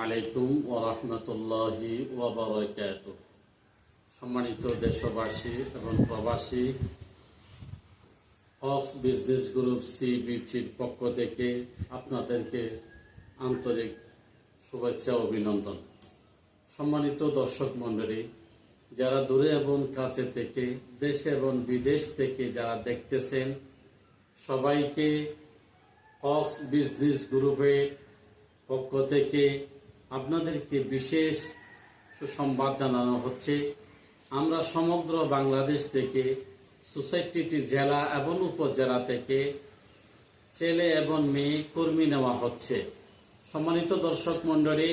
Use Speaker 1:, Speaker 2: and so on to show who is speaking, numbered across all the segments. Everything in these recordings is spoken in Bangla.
Speaker 1: আলাইকুম ওয়া রাহমাতুল্লাহি ওয়া বারাকাতুহু। সম্মানিত দেশবাসী এবং প্রবাসী, হক্স বিজনেস গ্রুপ সিবিচির পক্ষ থেকে আপনাদেরকে আন্তরিক শুভেচ্ছা ও অভিনন্দন। সম্মানিত দর্শক মণ্ডলী, যারা দূরে এবং কাছে থেকে, দেশে এবং বিদেশ থেকে যারা দেখতেছেন, সবাইকে হক্স বিজনেস গ্রুপের পক্ষ থেকে আপনাদেরকে বিশেষ সুসংবাদ জানানো হচ্ছে। আমরা সমগ্র বাংলাদেশ থেকে ৬৪টি জেলা এবং উপজেলা থেকে ছেলে এবং মেয়ে কর্মী নেওয়া হচ্ছে। সম্মানিত দর্শক মণ্ডলী,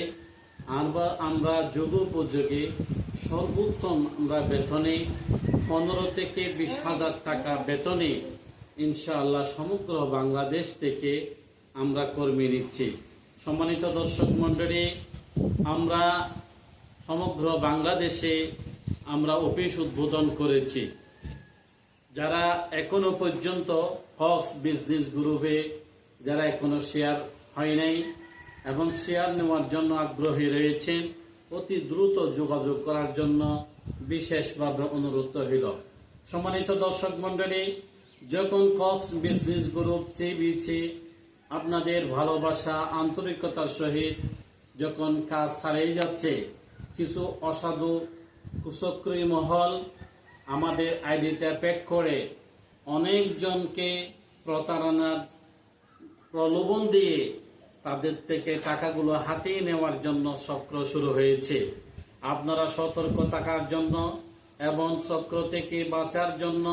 Speaker 1: আমরা যুগোপযোগী সর্বোত্তম বেতনে ১৫ থেকে ২০,০০০ টাকা বেতনে ইনশাআল্লাহ সমগ্র বাংলাদেশ থেকে আমরা কর্মী নিচ্ছি। সম্মানিত দর্শক মণ্ডলী, আমরা সমগ্র বাংলাদেশে আমরা অফিস উদ্বোধন করেছি। যারা এখনো পর্যন্ত হক্স বিজনেস গ্রুপে যারা এখনো শেয়ার হয় নাই এবং শেয়ার নেওয়ার জন্য আগ্রহী রয়েছেন, অতি দ্রুত যোগাযোগ করার জন্য বিশেষভাবে অনুরোধ রইল। সম্মানিত দর্শক মণ্ডলী, যখন হক্স বিজনেস গ্রুপ সিবিচি আপনাদের ভালোবাসা আন্তরিকতার সহিত যখন কাজ ছাড়িয়ে যাচ্ছে, কিছু অসাধু কুচক্রী মহল আমাদের আইডিটা প্যাক করে অনেকজনকে প্রতারণার প্রলোভন দিয়ে তাদের থেকে টাকাগুলো হাতিয়ে নেওয়ার জন্য চক্র শুরু হয়েছে। আপনারা সতর্ক থাকার জন্য এবং চক্র থেকে বাঁচার জন্য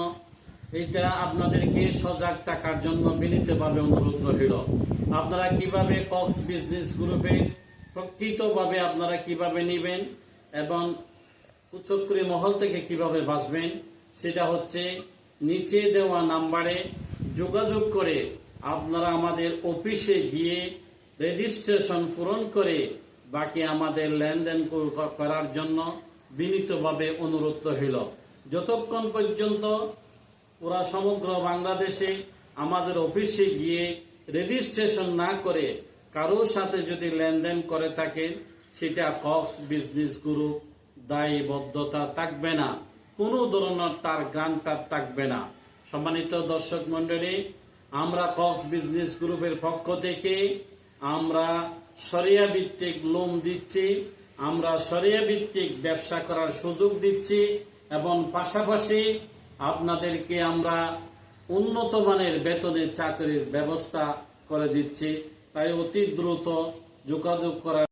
Speaker 1: এটা আপনাদেরকে সজাগ থাকার জন্য বিনীতভাবে অনুরোধ রইল। আপনারা কিভাবে হক্স বিজনেস গ্রুপে প্রকৃতভাবে আপনারা কিভাবে নেবেন এবং কুচক্রী মহল থেকে কিভাবে বাঁচবেন, সেটা হচ্ছে নিচে দেওয়া নাম্বারে যোগাযোগ করে আপনারা আমাদের অফিসে গিয়ে রেজিস্ট্রেশন পূরণ করে বাকি আমাদের লেনদেন করার জন্য বিনীতভাবে অনুরোধ রইল। যতক্ষণ পর্যন্ত ওরা সমগ্র বাংলাদেশে আমাদের অফিসে গিয়ে রেজিস্ট্রেশন না করে কারোর সাথে যদি লেনদেন করে থাকেন, সেটা হক্স বিজনেস গ্রুপ দায়বদ্ধতা থাকবে না, কোনো ধরনের তার গ্রান্টার থাকবে না। সম্মানিত দর্শক মণ্ডলী, আমরা হক্স বিজনেস গ্রুপের পক্ষ থেকে আমরা শরিয়া ভিত্তিক লোন দিচ্ছি, আমরা শরিয়া ভিত্তিক ব্যবসা করার সুযোগ দিচ্ছি এবং পাশাপাশি আপনাদেরকে আমরা উন্নত মানের বেতনের চাকরির ব্যবস্থা করে দিচ্ছি। তাই অতি দ্রুত যোগাযোগ করার